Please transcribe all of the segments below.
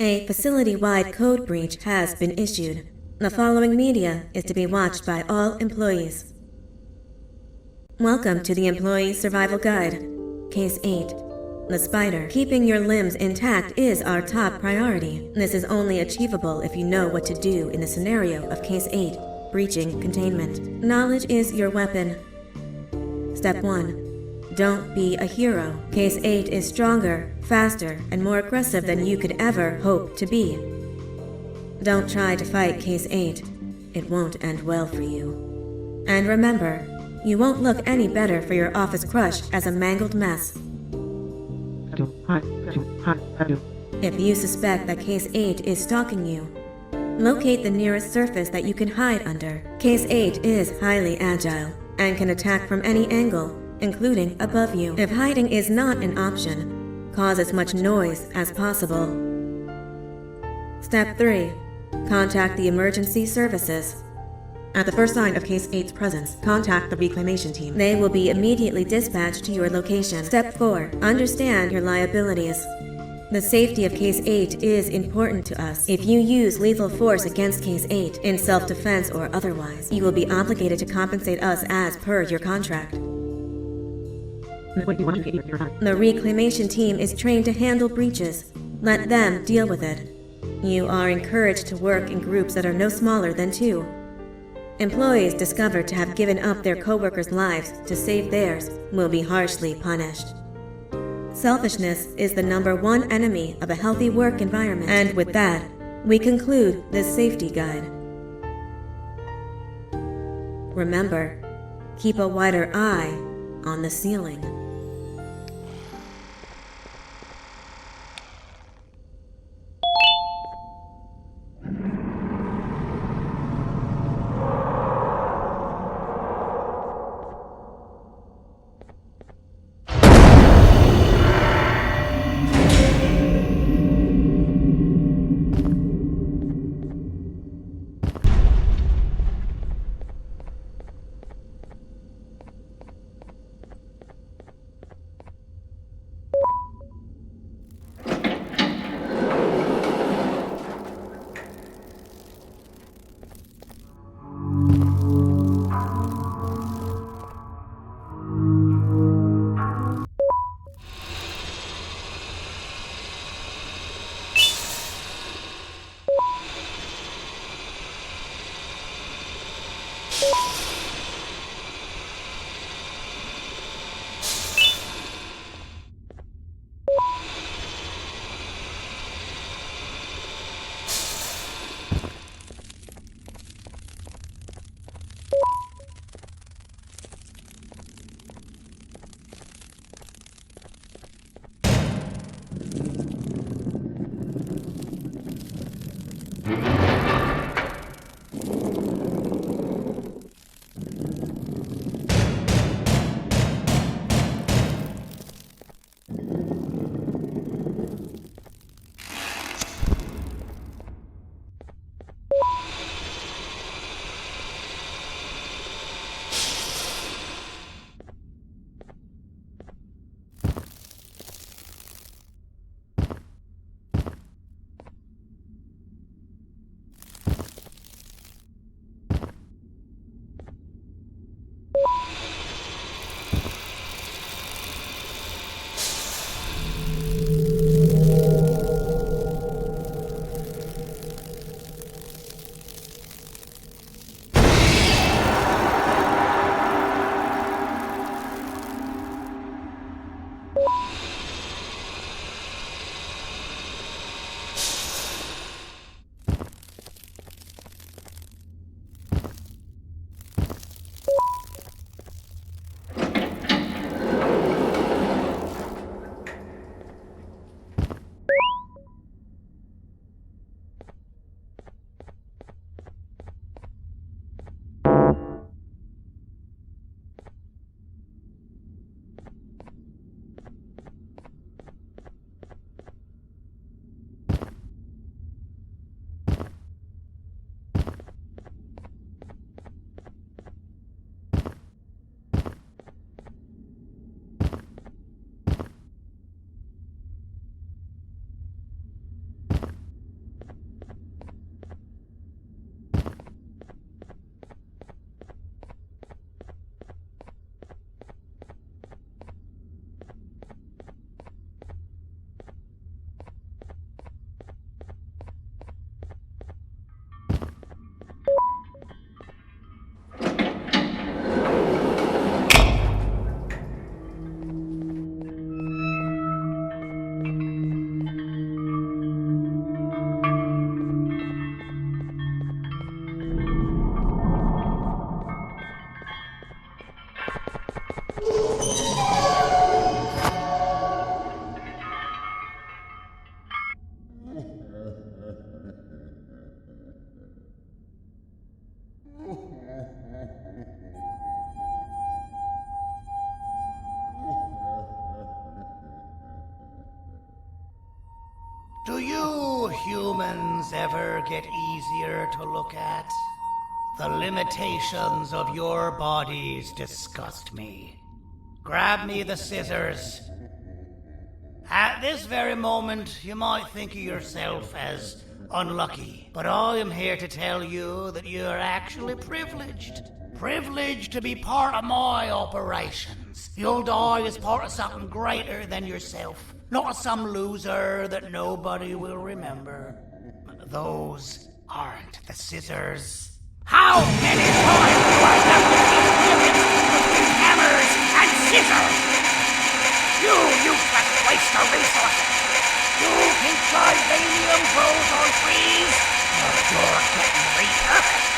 A facility-wide code breach has been issued. The following media is to be watched by all employees. Welcome to the Employee Survival Guide. Case 8. The spider. Keeping your limbs intact is our top priority. This is only achievable if you know what to do in the scenario of Case 8, breaching containment. Knowledge is your weapon. Step 1. Don't be a hero. Case 8 is stronger, faster, and more aggressive than you could ever hope to be. Don't try to fight Case 8. It won't end well for you. And remember, you won't look any better for your office crush as a mangled mess. If you suspect that Case 8 is stalking you, locate the nearest surface that you can hide under. Case 8 is highly agile and can attack from any angle, including above you. If hiding is not an option, cause as much noise as possible. Step 3. Contact the emergency services. At the first sign of Case 8's presence, contact the reclamation team. They will be immediately dispatched to your location. Step 4. Understand your liabilities. The safety of Case 8 is important to us. If you use lethal force against Case 8, in self-defense or otherwise, you will be obligated to compensate us as per your contract. The reclamation team is trained to handle breaches. Let them deal with it. You are encouraged to work in groups that are no smaller than 2. Employees discovered to have given up their coworkers' lives to save theirs will be harshly punished. Selfishness is the #1 enemy of a healthy work environment. And with that, we conclude this safety guide. Remember, keep a wider eye on the ceiling. humans ever get easier to look at? The limitations of your bodies disgust me. Grab me the scissors. At this very moment, you might think of yourself as unlucky, but I am here to tell you that you are actually privileged. Privileged to be part of my operations. You'll die as part of something greater than yourself, not as some loser that nobody will remember. Those aren't the scissors. How many times do I have to keep difference between hammers and scissors? You useless waste of resources! You think titanium grows on trees? Well, you're getting repurposed!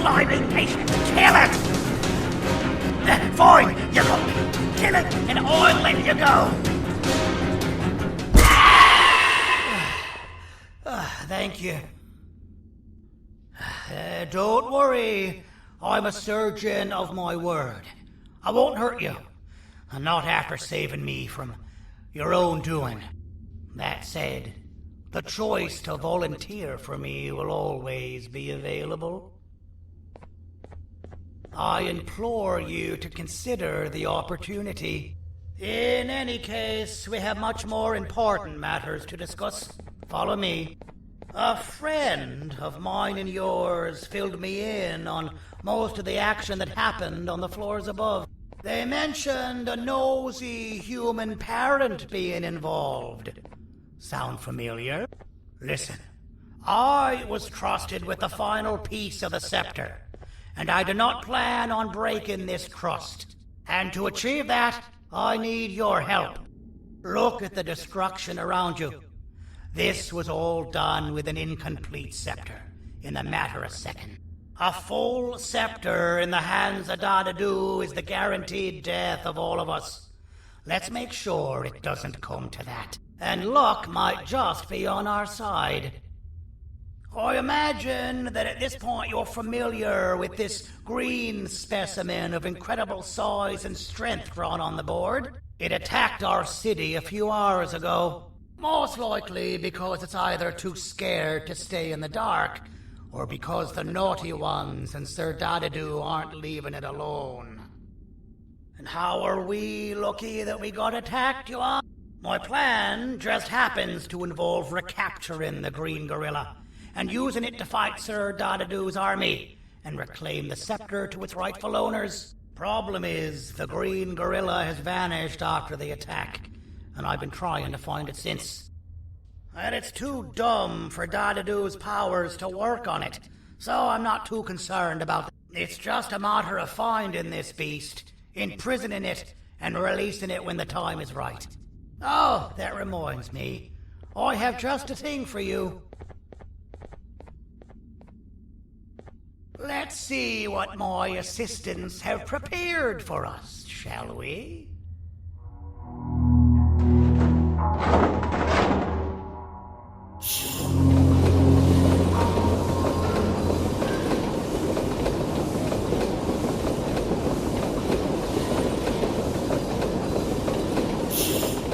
slimy patient. Kill it! Fine, you got me. Kill it, and I'll let you go. Thank you. Don't worry. I'm a surgeon of my word. I won't hurt you. Not after saving me from your own doing. That said, the choice to volunteer for me will always be available. I implore you to consider the opportunity. In any case, we have much more important matters to discuss. Follow me. A friend of mine and yours filled me in on most of the action that happened on the floors above. They mentioned a nosy human parent being involved. Sound familiar? Listen, I was trusted with the final piece of the scepter, and I do not plan on breaking this trust. And to achieve that, I need your help. Look at the destruction around you. This was all done with an incomplete scepter, in a matter of seconds. A full scepter in the hands of Dadadu is the guaranteed death of all of us. Let's make sure it doesn't come to that. And luck might just be on our side. I imagine that at this point you're familiar with this green specimen of incredible size and strength drawn on the board. It attacked our city a few hours ago. Most likely because it's either too scared to stay in the dark, or because the naughty ones and Sir Dadadoo aren't leaving it alone. And how are we lucky that we got attacked, you ask? My plan just happens to involve recapturing the green gorilla and using it to fight Sir Dadadoo's army and reclaim the scepter to its rightful owners. Problem is, the green gorilla has vanished after the attack, and I've been trying to find it since. And it's too dumb for Dadadoo's powers to work on it, so I'm not too concerned about it. It's just a matter of finding this beast, imprisoning it, and releasing it when the time is right. Oh, that reminds me. I have just a thing for you. Let's see what my assistants have prepared for us, shall we?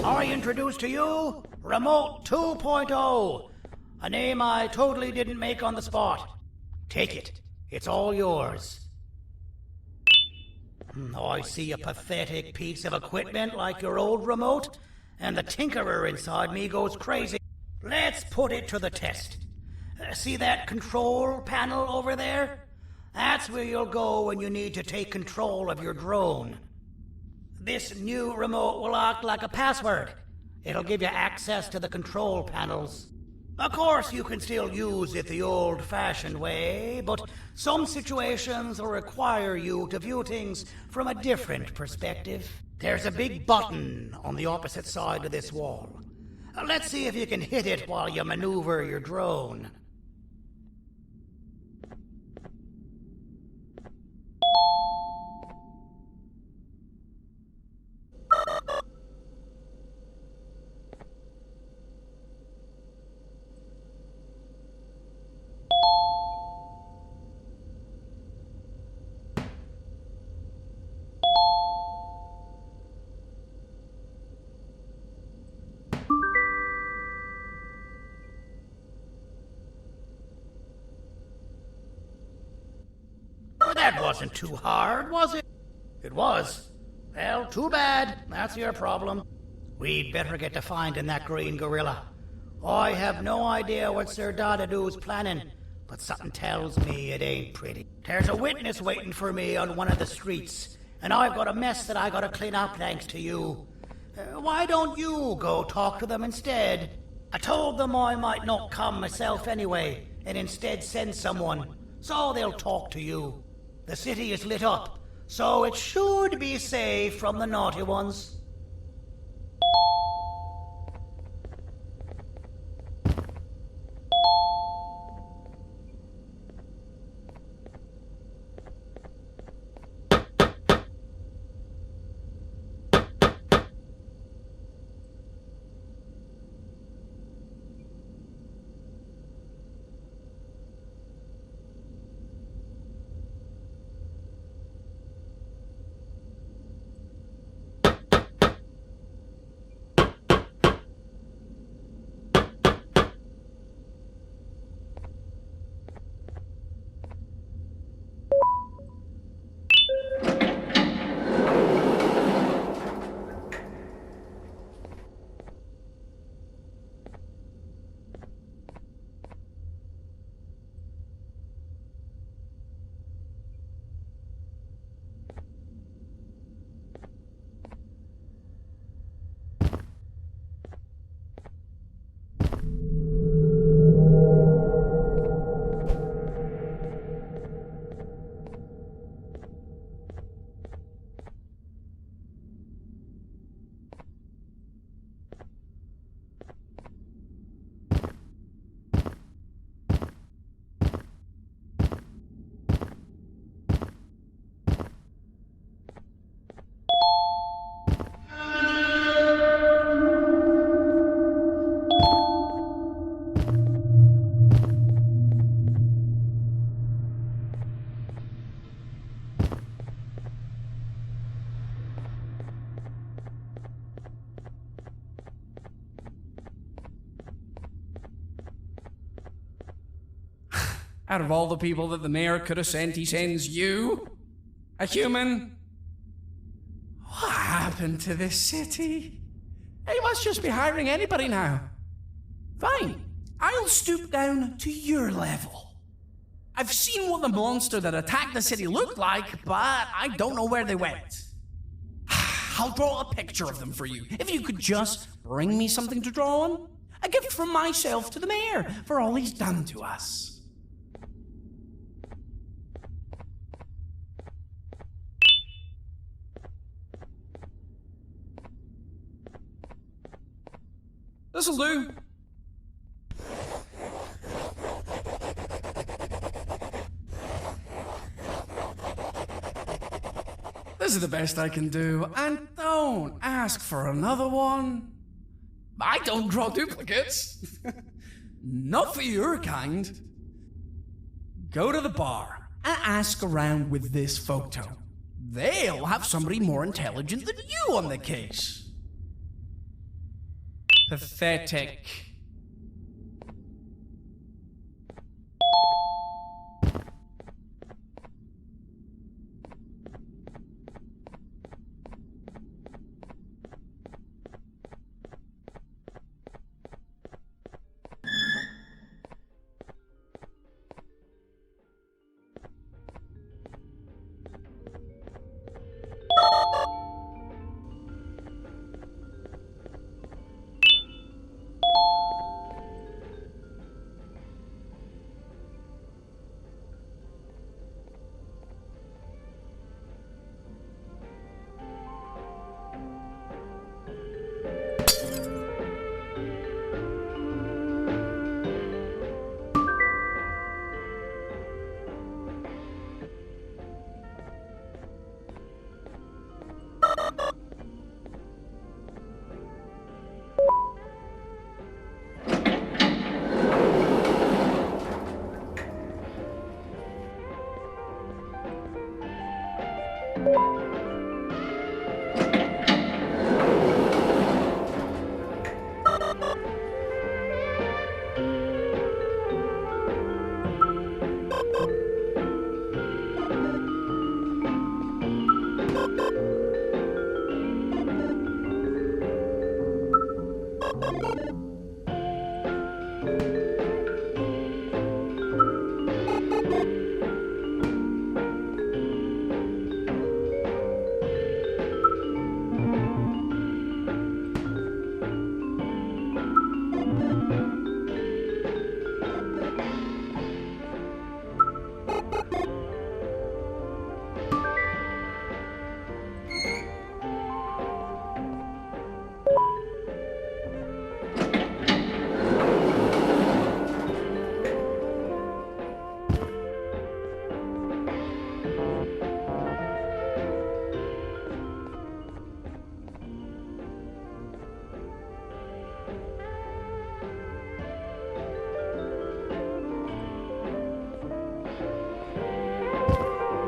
I introduce to you Remote 2.0, a name I totally didn't make on the spot. Take it. It's all yours. I see a pathetic piece of equipment like your old remote, and the tinkerer inside me goes crazy. Let's put it to the test. See that control panel over there? That's where you'll go when you need to take control of your drone. This new remote will act like a password. It'll give you access to the control panels. Of course, you can still use it the old-fashioned way, but some situations will require you to view things from a different perspective. There's a big button on the opposite side of this wall. Let's see if you can hit it while you maneuver your drone. That wasn't too hard, was it? It was. Well, too bad. That's your problem. We'd better get to finding that green gorilla. I have no idea what Sir Dadadoo's planning, but something tells me it ain't pretty. There's a witness waiting for me on one of the streets, and I've got a mess that I gotta clean up thanks to you. Why don't you go talk to them instead? I told them I might not come myself anyway, and instead send someone, so they'll talk to you. The city is lit up, so it should be safe from the naughty ones. Out of all the people that the mayor could have sent, he sends you? A human? What happened to this city? He must just be hiring anybody now. Fine, I'll stoop down to your level. I've seen what the monster that attacked the city looked like, but I don't know where they went. I'll draw a picture of them for you, if you could just bring me something to draw on. A gift from myself to the mayor for all he's done to us. This'll do. This is the best I can do, and don't ask for another one. I don't draw duplicates. Not for your kind. Go to the bar and ask around with this photo. They'll have somebody more intelligent than you on the case. Pathetic.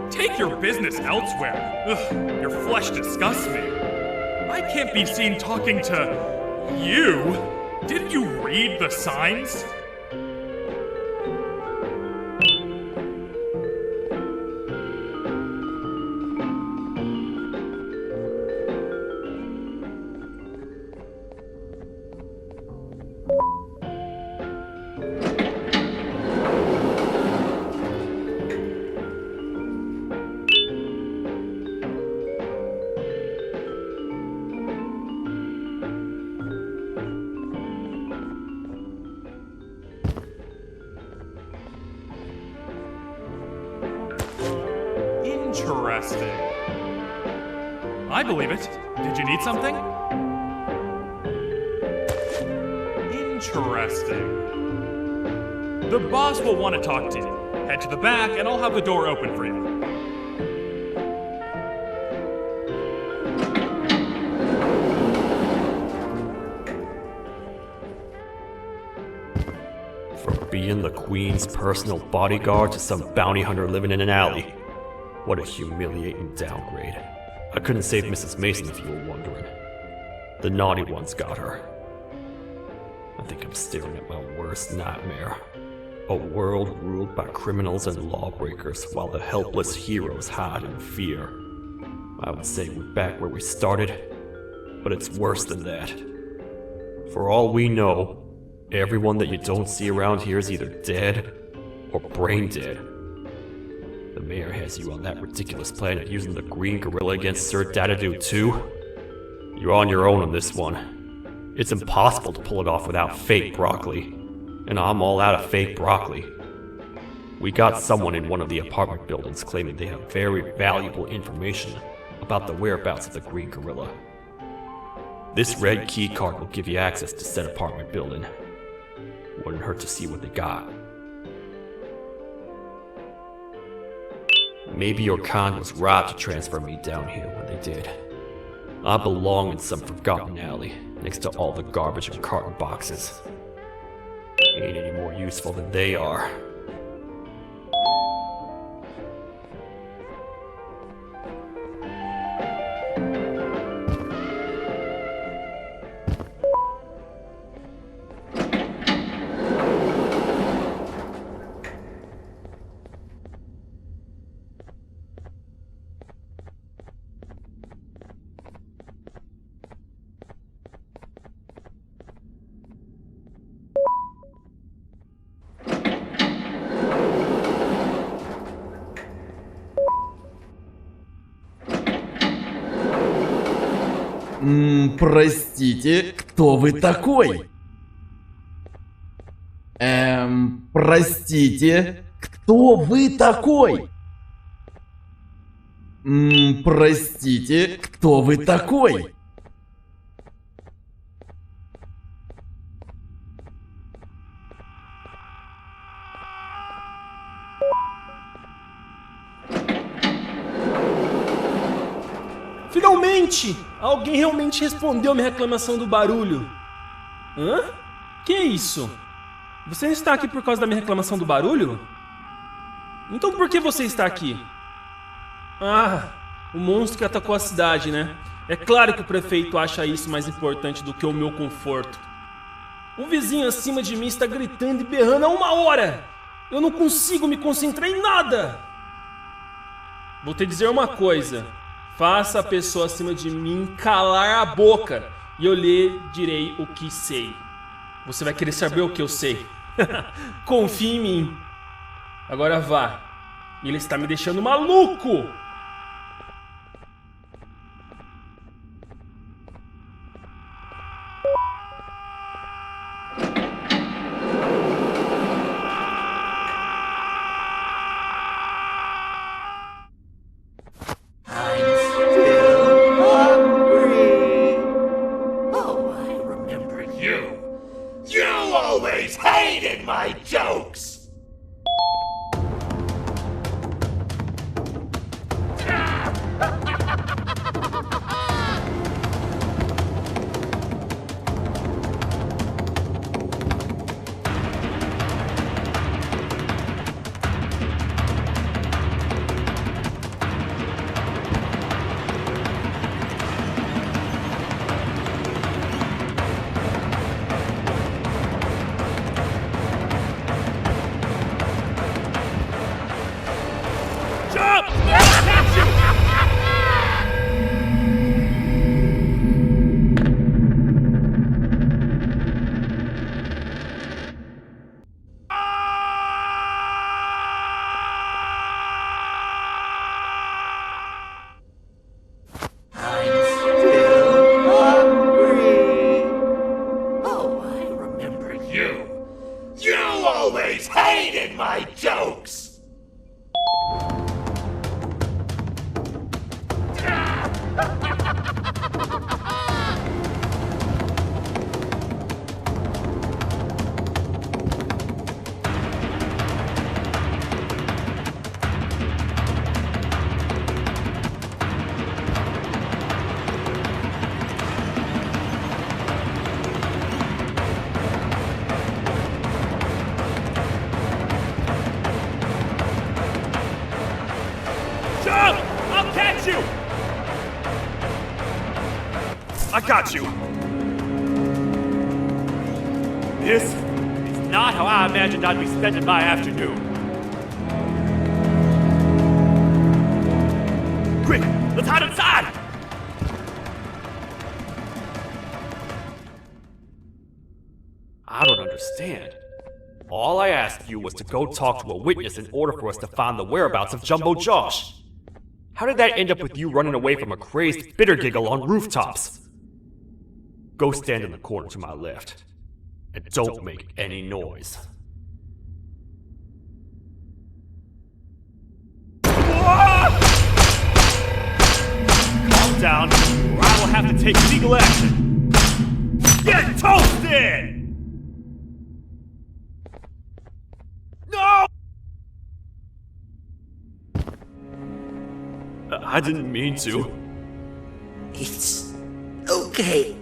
Take your business elsewhere. Ugh, your flesh disgusts me. I can't be seen talking to you. Didn't you read the signs? Interesting. I believe it. Did you need something? Interesting. The boss will want to talk to you. Head to the back and I'll have the door open for you. From being the Queen's personal bodyguard to some bounty hunter living in an alley. What a humiliating downgrade. I couldn't save Mrs. Mason if you were wondering. The naughty ones got her. I think I'm staring at my worst nightmare. A world ruled by criminals and lawbreakers while the helpless heroes hide in fear. I would say we're back where we started, but it's worse than that. For all we know, everyone that you don't see around here is either dead or brain dead. The mayor has you on that ridiculous planet using the green gorilla against Sir Dadadoo too? You're on your own on this one. It's impossible to pull it off without fake broccoli. And I'm all out of fake broccoli. We got someone in one of the apartment buildings claiming they have very valuable information about the whereabouts of the green gorilla. This red key card will give you access to said apartment building. Wouldn't hurt to see what they got. Maybe your con was right to transfer me down here when they did. I belong in some forgotten alley next to all the garbage and carton boxes. Ain't any more useful than they are. Простите, кто вы такой? Простите, кто вы такой? Простите, кто вы такой? Finalmente! Alguém realmente respondeu a minha reclamação do barulho. Hã? Que é isso? Você não está aqui por causa da minha reclamação do barulho? Então por que você está aqui? Ah, o monstro que atacou a cidade, né? É claro que o prefeito acha isso mais importante do que o meu conforto. O vizinho acima de mim está gritando e berrando há 1 hora! Eu não consigo me concentrar em nada! Vou te dizer uma coisa. Faça a pessoa acima de mim calar a boca e eu lhe direi o que sei. Você vai querer saber o que eu sei. Confie em mim. Agora vá. Ele está me deixando maluco. My jokes! My jokes! I got you! This is not how I imagined I'd be spending my afternoon. Quick, let's hide inside! I don't understand. All I asked you was to go talk to a witness in order for us to find the whereabouts of Jumbo Josh. How did that end up with you running away from a crazed bitter giggle on rooftops? Go stand in the corner to my left. And don't make any noise. Calm down, or I will have to take legal action. Get toasted! No! I didn't mean to. It's okay.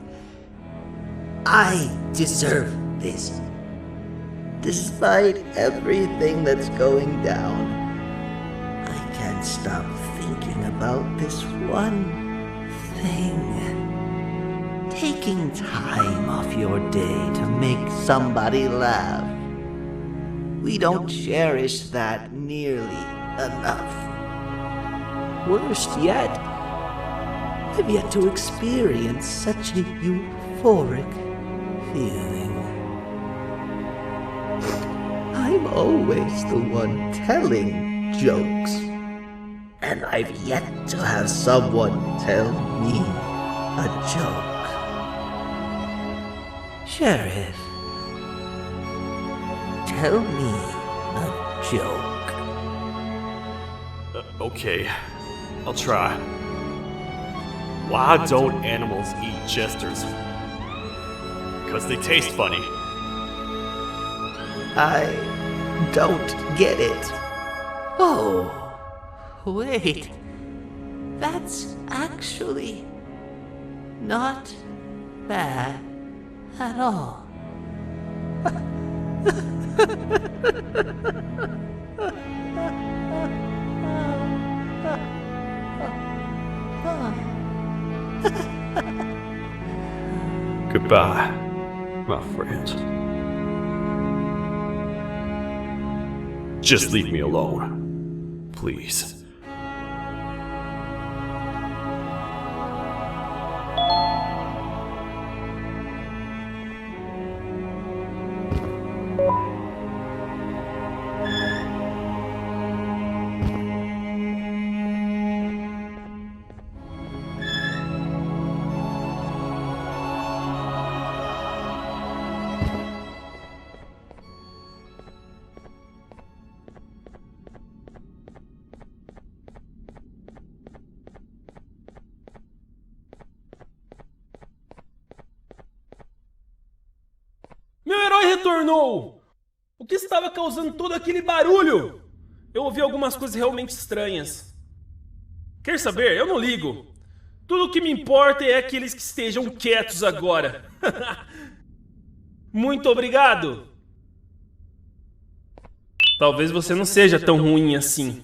I deserve this. Despite everything that's going down, I can't stop thinking about this one thing. Taking time off your day to make somebody laugh. We don't cherish that nearly enough. Worst yet, I've yet to experience such a euphoric feeling. I'm always the one telling jokes, and I've yet to have someone tell me a joke. Sheriff, tell me a joke. Okay, I'll try. Why don't animals eat jesters? Because they taste funny. I don't get it. Oh, wait. That's actually not bad at all. Goodbye, my friend. Just leave me alone, please. Meu herói retornou! O que estava causando todo aquele barulho? Eu ouvi algumas coisas realmente estranhas. Quer saber? Eu não ligo. Tudo o que me importa é aqueles que estejam quietos agora. Muito obrigado! Talvez você não seja tão ruim assim.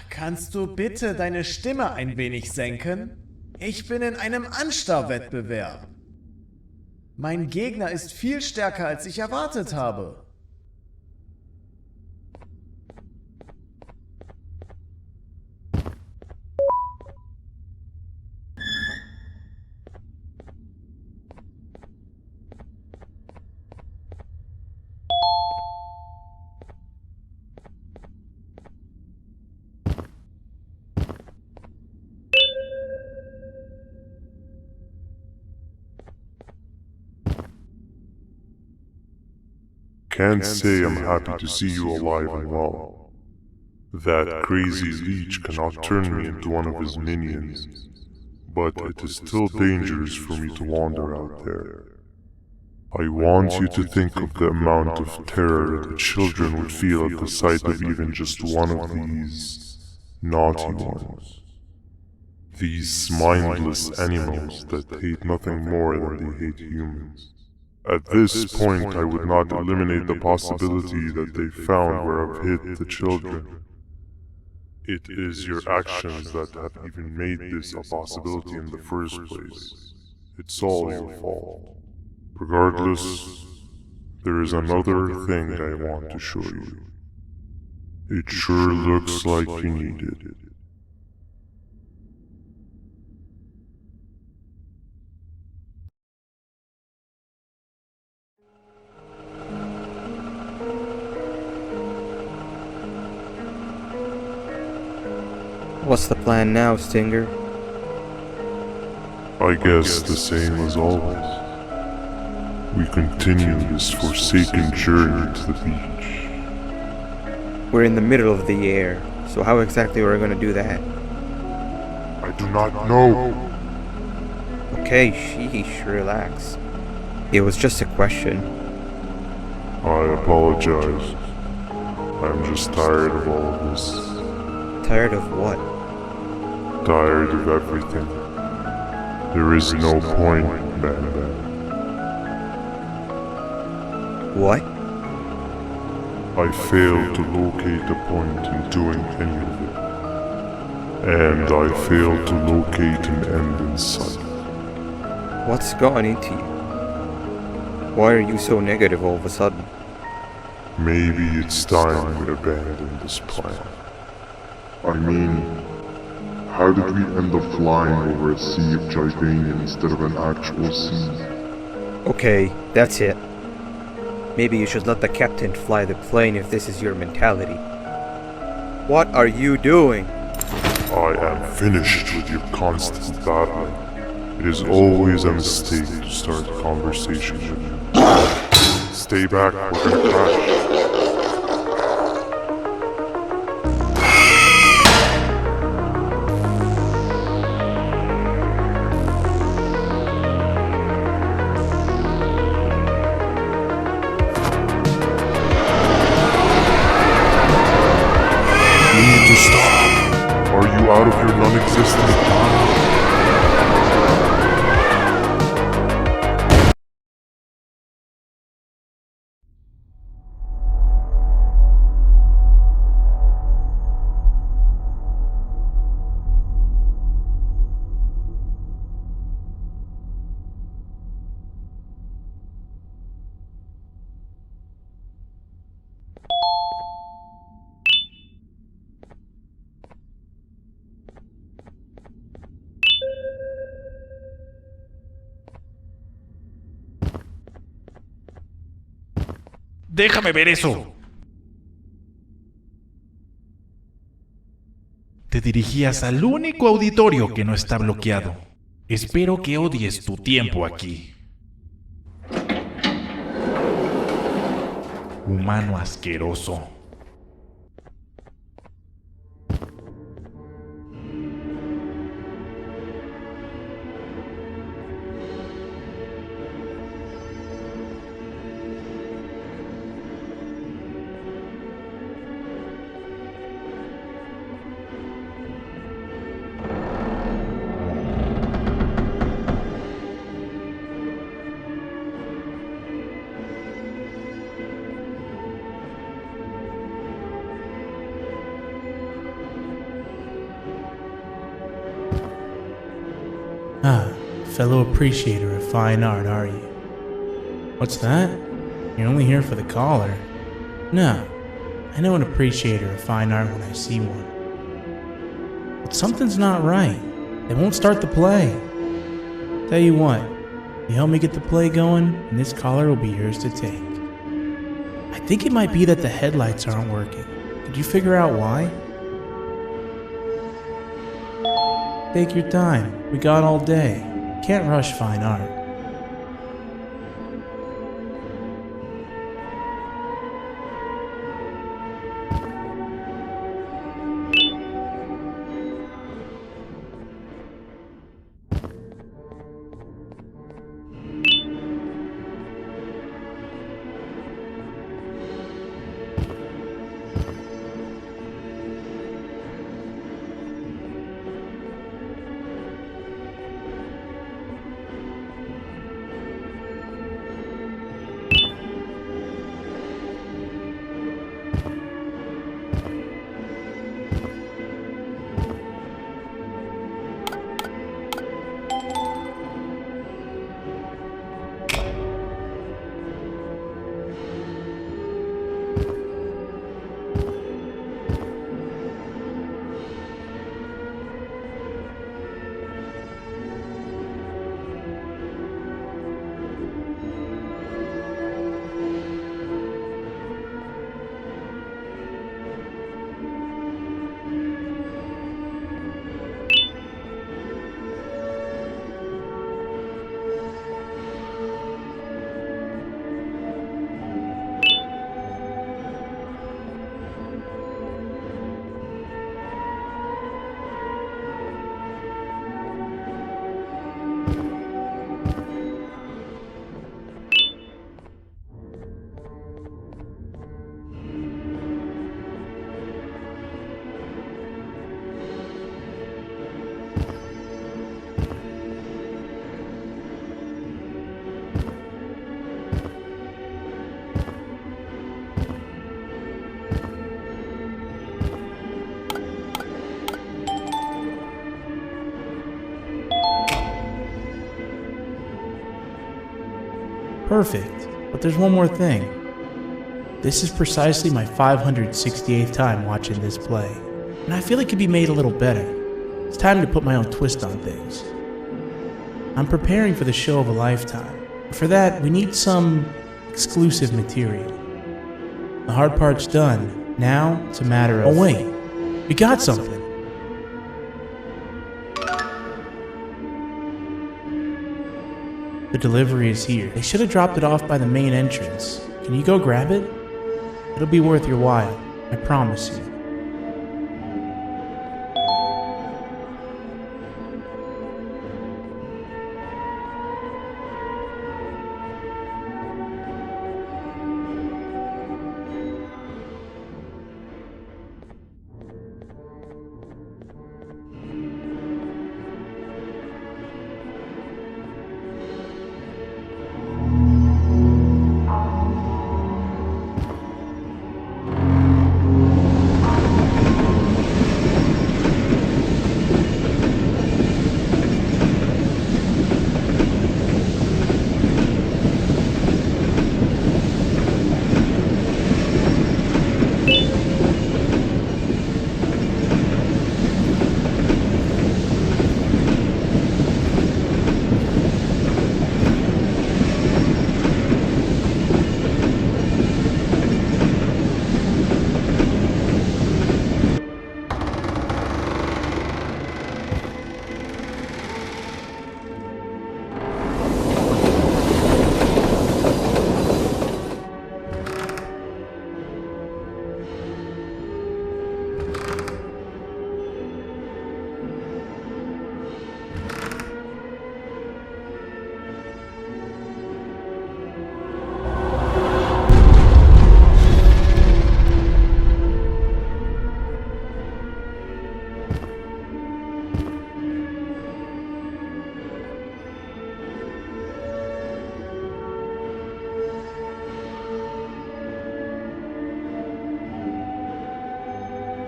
Kannst du bitte deine Stimme ein wenig senken? Ich bin in einem Anstarrwettbewerb. Mein Gegner ist viel stärker, als ich erwartet habe. can't say I'm happy to see you alive and well. That crazy leech cannot turn me into one of his minions, but it is still dangerous for me to wander out there. I want you to think of the amount of terror the children would feel at the sight of even just one of these naughty ones. These mindless animals that hate nothing more than they hate humans. At this point, I would not eliminate the possibility that they found where I've hid the children. It is your actions that have even made this a possibility in the first place. It's all your fault. Regardless, there is another thing I want to show you. It sure looks like you need it. What's the plan now, Stinger? I guess the same as always. We continue this forsaken journey to the beach. We're in the middle of the air, so how exactly are we going to do that? I do not know. Okay, sheesh, relax. It was just a question. I apologize. I'm just tired of all of this. Tired of what? Tired of everything. There is no point, BANBAN. What? I failed to locate a point in doing any of it. And I failed to locate an end in sight. What's gone into you? Why are you so negative all of a sudden? Maybe it's time we abandon this plan. I mean, how did we end up flying over a sea of Jivanian instead of an actual sea? Okay, that's it. Maybe you should let the captain fly the plane if this is your mentality. What are you doing? I am finished with your constant babbling. It is always a mistake to start a conversation with you. Stay back, we're gonna crash. Out of your non-existent mind. Déjame ver eso. Te dirigías al único auditorio que no está bloqueado. Espero que odies tu tiempo aquí. Humano asqueroso. Ah, fellow appreciator of fine art, are you? What's that? You're only here for the collar? No, I know an appreciator of fine art when I see one. But something's not right. They won't start the play. Tell you what, you help me get the play going, and this collar will be yours to take. I think it might be that the headlights aren't working. Could you figure out why? Take your time. We got all day. Can't rush fine art. Perfect, but there's one more thing. This is precisely my 568th time watching this play, and I feel it could be made a little better. It's time to put my own twist on things. I'm preparing for the show of a lifetime. For that, we need some exclusive material. The hard part's done. Now, it's a matter of... Oh wait, we got something. The delivery is here. They should have dropped it off by the main entrance. Can you go grab it? It'll be worth your while, I promise you.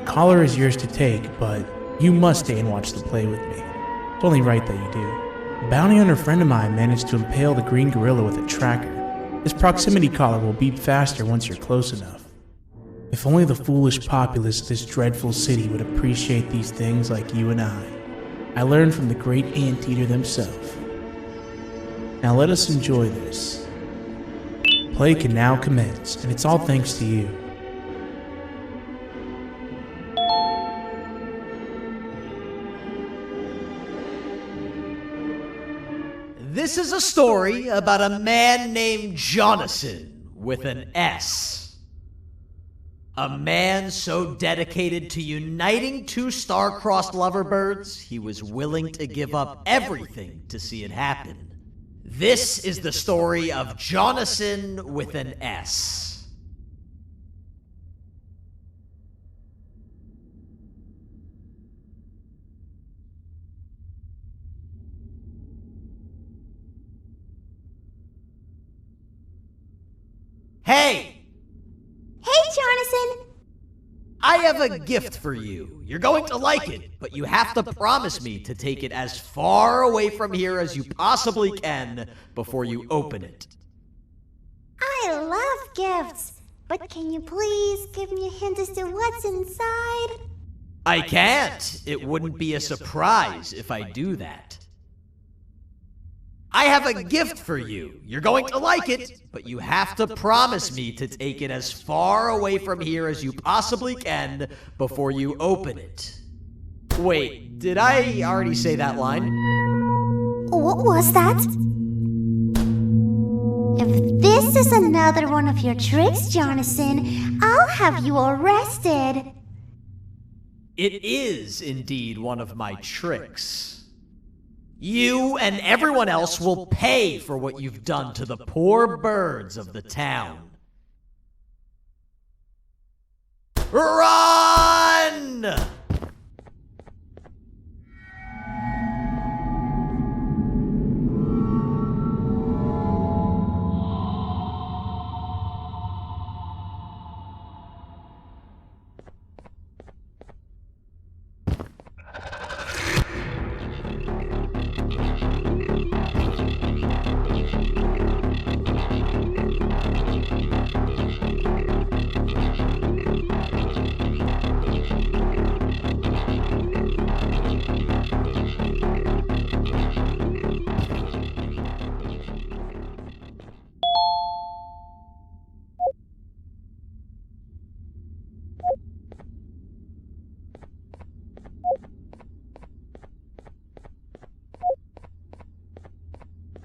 Collar is yours to take, but you must stay and watch the play with me. It's only right that you do. A bounty hunter friend of mine managed to impale the green gorilla with a tracker. This proximity collar will beep faster once you're close enough. If only the foolish populace of this dreadful city would appreciate these things like you and I. I learned from the great anteater themselves. Now let us enjoy this. Play can now commence, and it's all thanks to you. This is a story about a man named Jonathan with an S. A man so dedicated to uniting two star-crossed loverbirds, he was willing to give up everything to see it happen. This is the story of Jonathan with an S. Hey! Hey, Jonathan! I have a gift for you. You're going to like it, but you have to promise me to take it as far away from here as you possibly can before you open it. I love gifts, but can you please give me a hint as to what's inside? I can't. It wouldn't be a surprise if I do that. I have a gift for you. You're going to like it, but you have to promise me to take it as far away from here as you possibly can before you open it. Wait, did I already say that line? What was that? If this is another one of your tricks, Jonathan, I'll have you arrested. It is indeed one of my tricks. You and everyone else will pay for what you've done to the poor birds of the town. Run!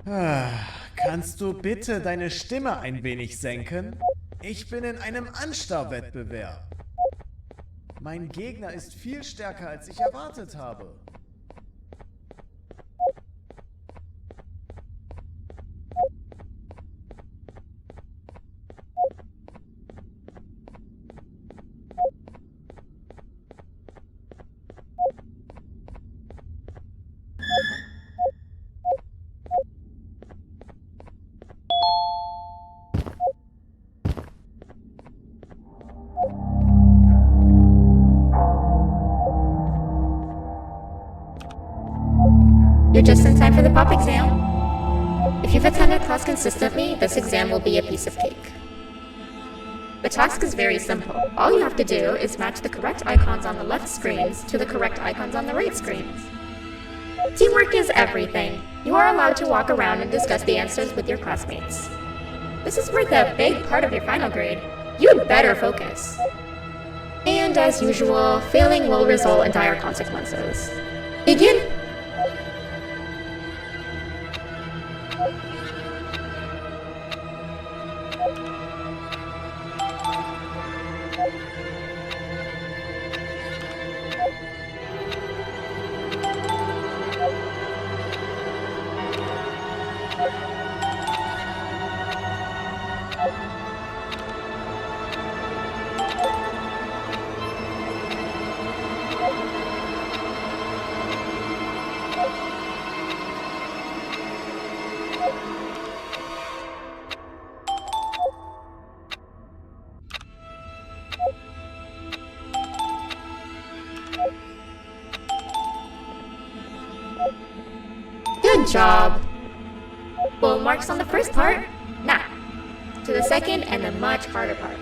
Kannst du bitte deine Stimme ein wenig senken? Ich bin in einem Anstarrwettbewerb. Mein Gegner ist viel stärker, als ich erwartet habe. You're just in time for the pop exam. If you've attended class consistently, this exam will be a piece of cake. The task is very simple. All you have to do is match the correct icons on the left screens to the correct icons on the right screens. Teamwork is everything. You are allowed to walk around and discuss the answers with your classmates. This is worth a big part of your final grade. You had better focus. And as usual, failing will result in dire consequences. Begin! Good job! Full marks on the first part. Now, to the second and the much harder part.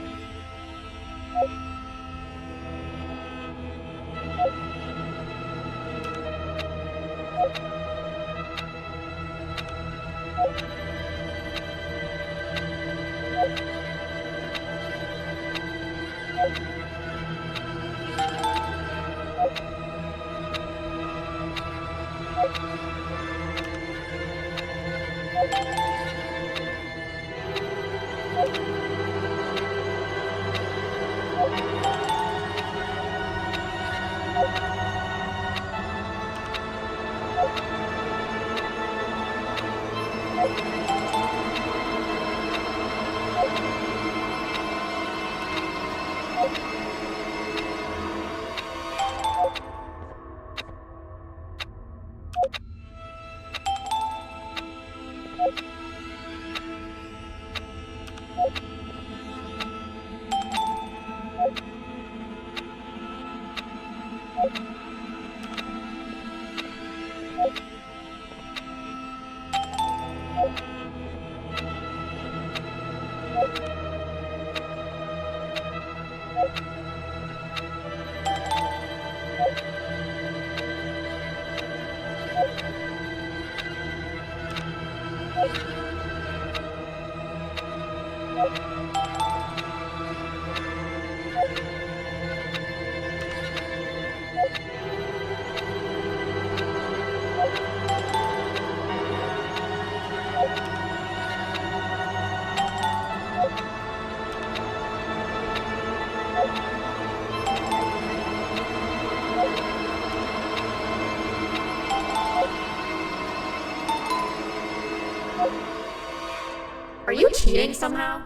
Are you cheating somehow?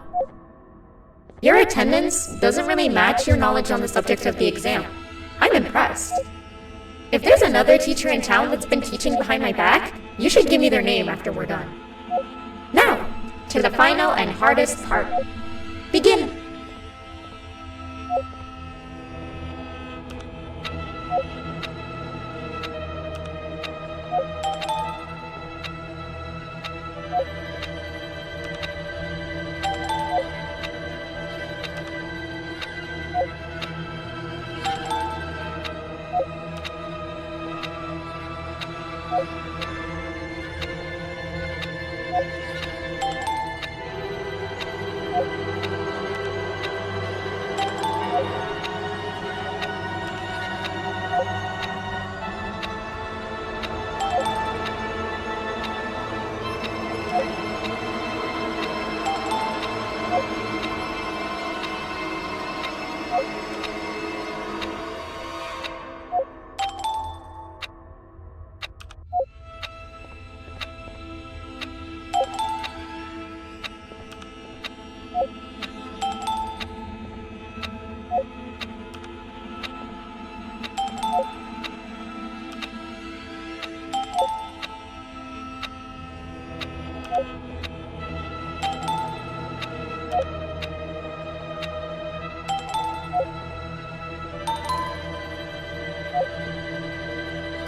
Your attendance doesn't really match your knowledge on the subject of the exam. I'm impressed. If there's another teacher in town that's been teaching behind my back, you should give me their name after we're done. Now, to the final and hardest part. Begin!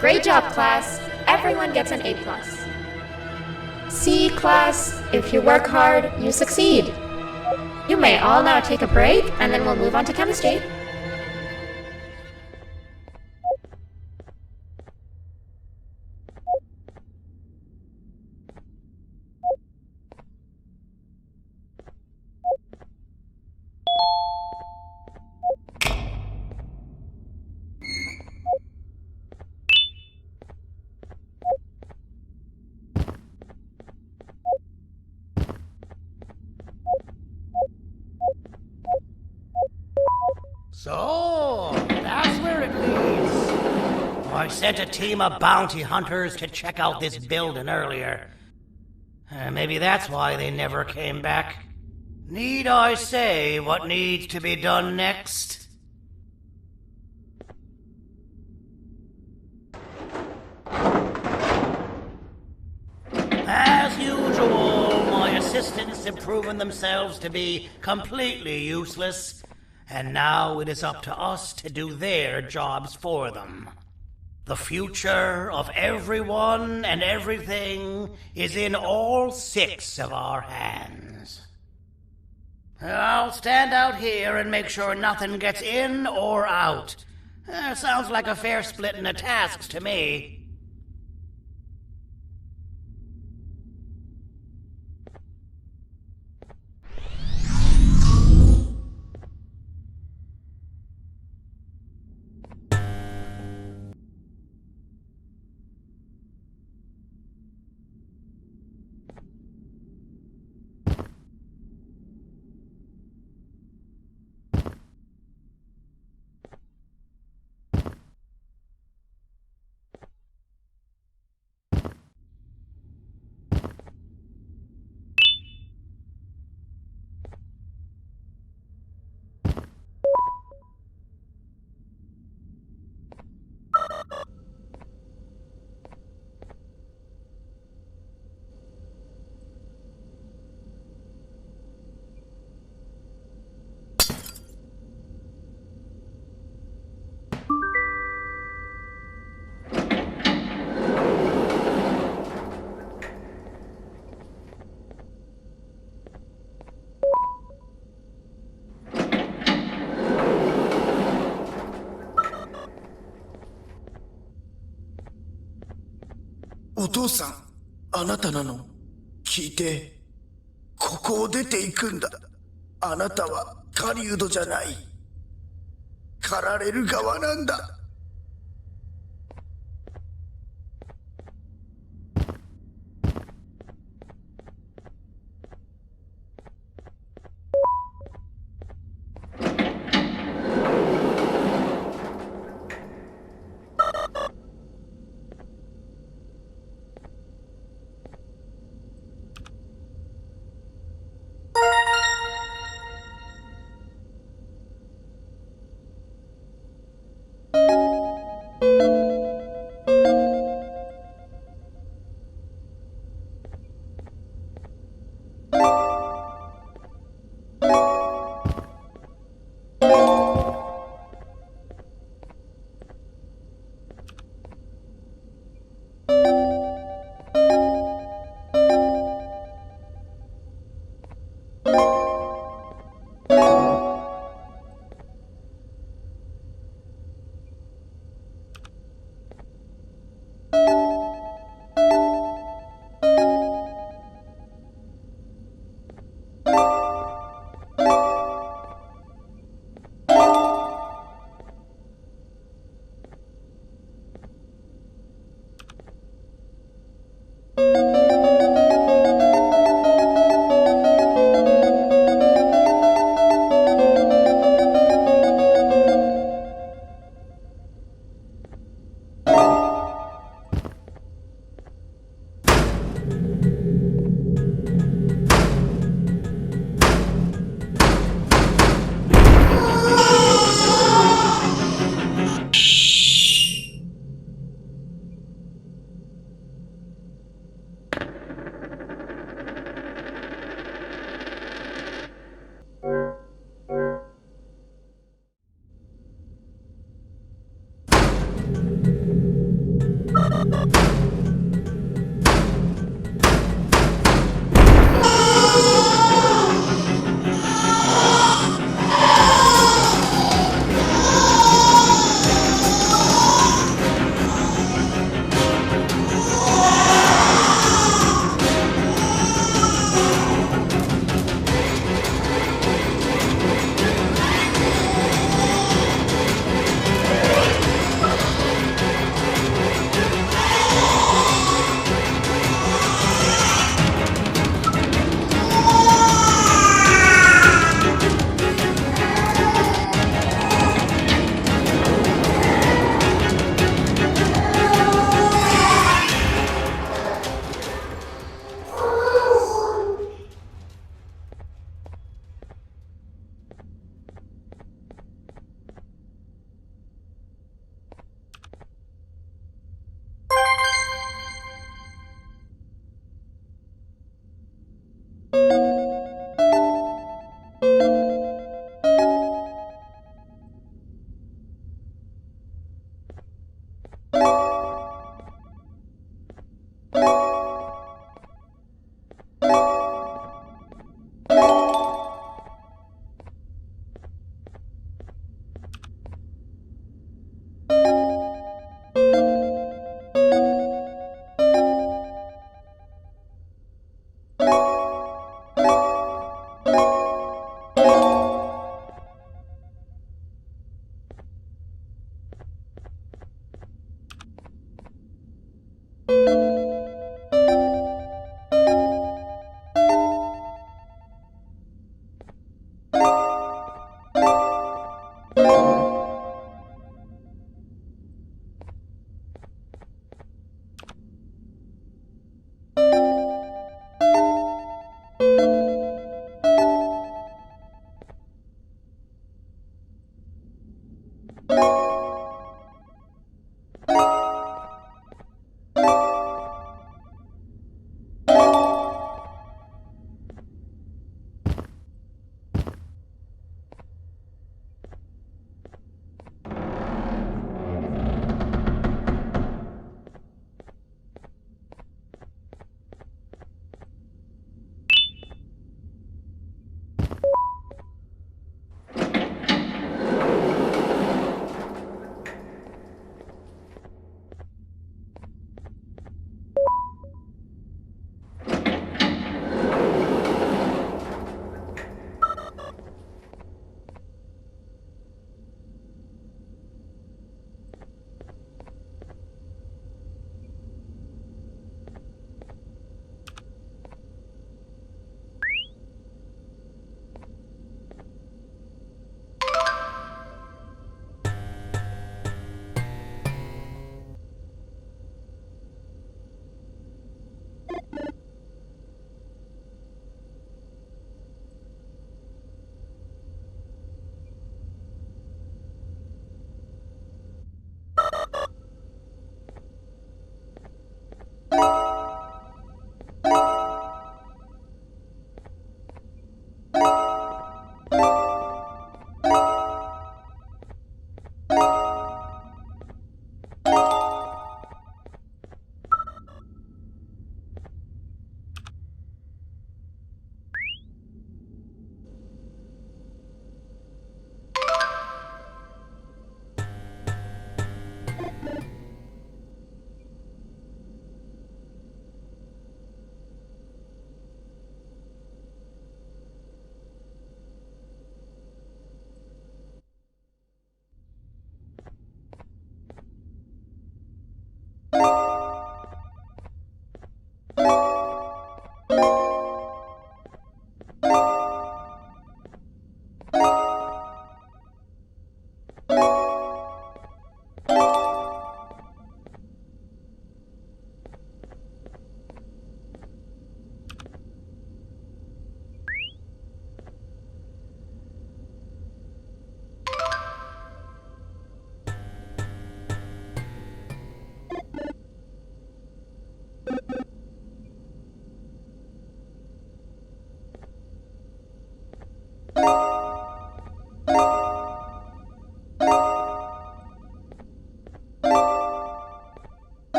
Great job, class. Everyone gets an A+. See, class, if you work hard, you succeed. You may all now take a break, and then we'll move on to chemistry. So, that's where it leads. I sent a team of bounty hunters to check out this building earlier. Maybe that's why they never came back. Need I say what needs to be done next? As usual, my assistants have proven themselves to be completely useless. And now it is up to us to do their jobs for them. The future of everyone and everything is in all 6 of our hands. I'll stand out here and make sure nothing gets in or out. Sounds like a fair splitting of tasks to me.お父さん、あなたなの？聞いて、ここを出ていくんだ。あなたは狩人じゃない。狩られる側なんだ。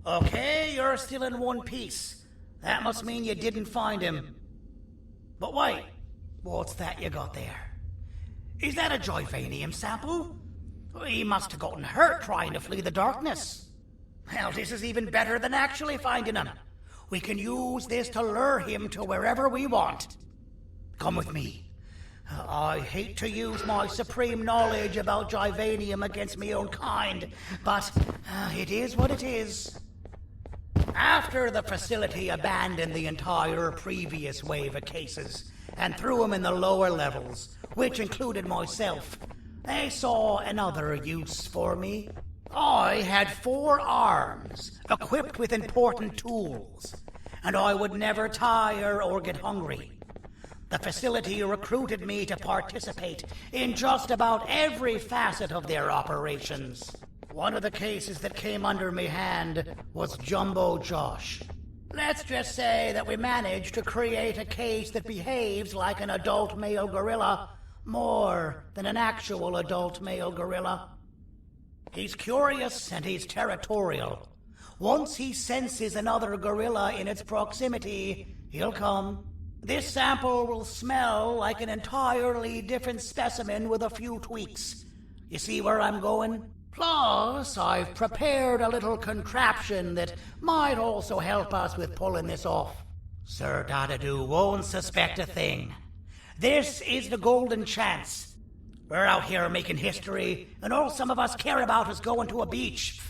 Okay, you're still in one piece. That must mean you didn't find him. But wait, what's that you got there? Is that a Joyvanium sample? He must have gotten hurt trying to flee the darkness. Well, this is even better than actually finding him. We can use this to lure him to wherever we want. Come with me. I hate to use my supreme knowledge about Joyvanium against my own kind, but it is what it is. After the facility abandoned the entire previous wave of cases and threw them in the lower levels, which included myself, they saw another use for me. I had 4 arms, equipped with important tools, and I would never tire or get hungry. The facility recruited me to participate in just about every facet of their operations. One of the cases that came under me hand was Jumbo Josh. Let's just say that we managed to create a case that behaves like an adult male gorilla more than an actual adult male gorilla. He's curious and he's territorial. Once he senses another gorilla in its proximity, he'll come. This sample will smell like an entirely different specimen with a few tweaks. You see where I'm going? Plus, I've prepared a little contraption that might also help us with pulling this off. Sir Dadadoo won't suspect a thing. This is the golden chance. We're out here making history, and all some of us care about is going to a beach.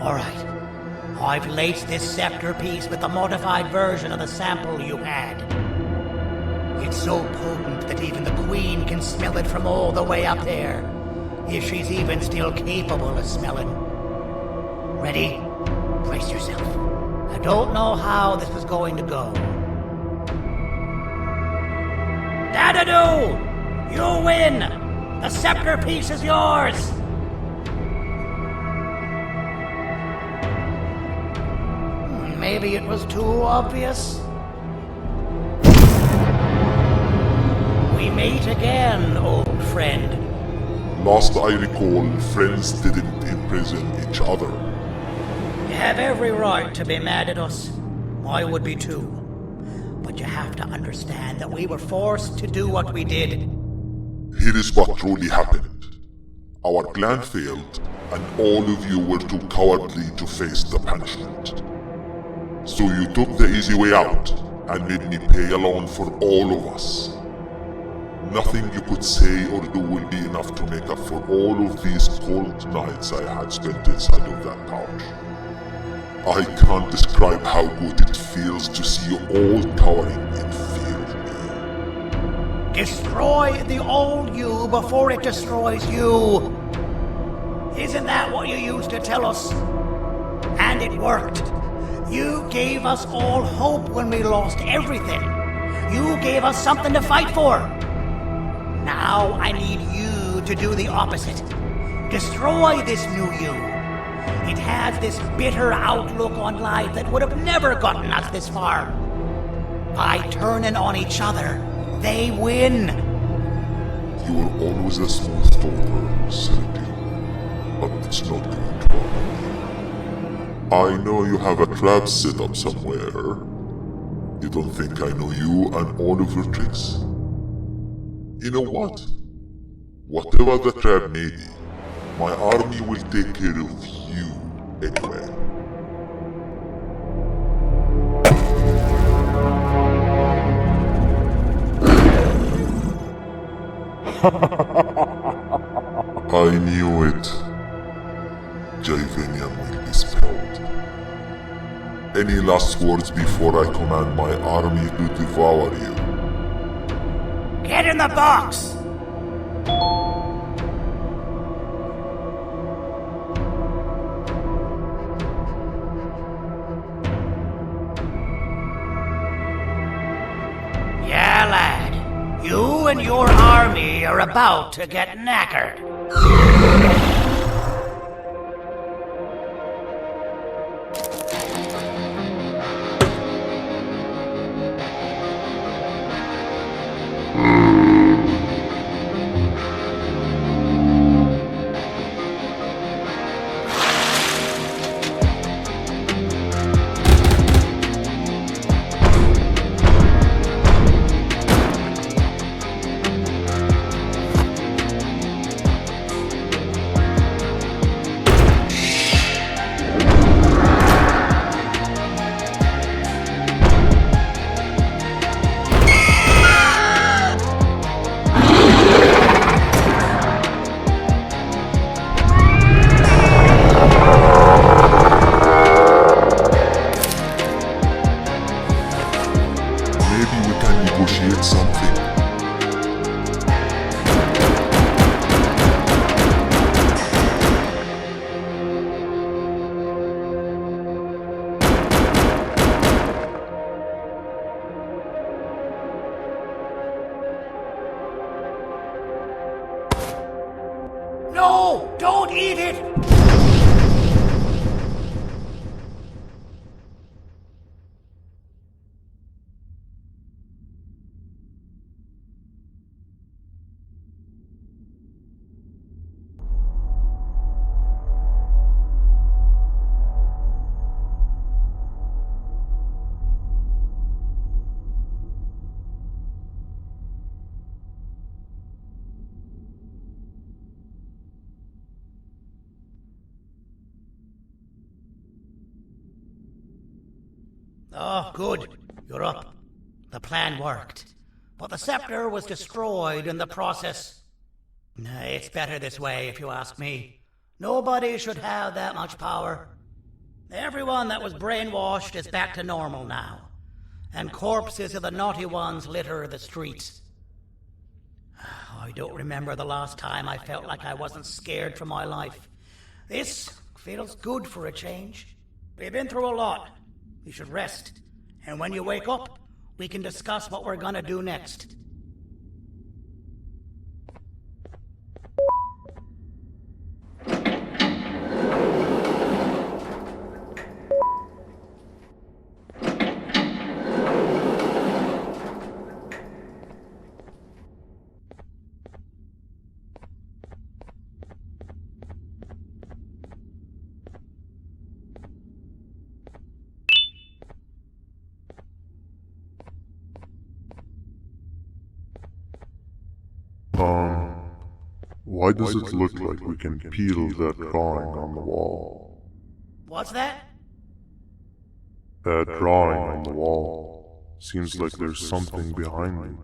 Alright, I've laced this scepter piece with the modified version of the sample you had. It's so potent that even the Queen can smell it from all the way up there, if she's even still capable of smelling. Ready? Brace yourself. I don't know how this is going to go. Dadadoo! You win! The scepter piece is yours! Maybe it was too obvious. We meet again, old friend. Last I recall, friends didn't imprison each other. You have every right to be mad at us. I would be too. But you have to understand that we were forced to do what we did. Here is what truly happened. Our plan failed, and all of you were too cowardly to face the punishment. So you took the easy way out, and made me pay alone for all of us. Nothing you could say or do will be enough to make up for all of these cold nights I had spent inside of that pouch. I can't describe how good it feels to see you all cowering in fear of me. Destroy the old you before it destroys you. Isn't that what you used to tell us? And it worked. You gave us all hope when we lost everything. You gave us something to fight for. Now I need you to do the opposite. Destroy this new you. It has this bitter outlook on life that would have never gotten us this far. By turning on each other, they win. You were always a smooth talker, Sergio, but it's not going to work. I know you have a trap set up somewhere. You don't think I know you and all of your tricks? You know what? Whatever the trap may be, my army will take care of you anyway. I knew it. Joyvanium will be spelled. Any last words before I command my army to devour you? Get in the box! lad. You and your army are about to get knackered. No! Don't eat it! Oh, good. You're up. The plan worked. But the scepter was destroyed in the process. It's better this way, if you ask me. Nobody should have that much power. Everyone that was brainwashed is back to normal now. And corpses of the naughty ones litter the streets. I don't remember the last time I felt like I wasn't scared for my life. This feels good for a change. We've been through a lot. You should rest. And when you wake up, we can discuss what we're gonna do next. Why does it look like we can peel that drawing on the wall? What's that? That drawing on the wall. Seems like there's something behind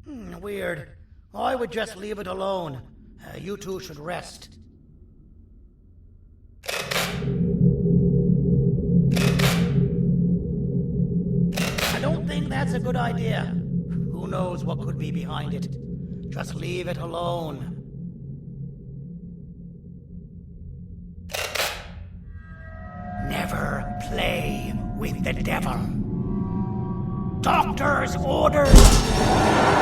it. Weird. I would just leave it alone. You two should rest. I don't think that's a good idea. Who knows what could be behind it? Just leave it alone. Never play with the devil. Doctor's orders!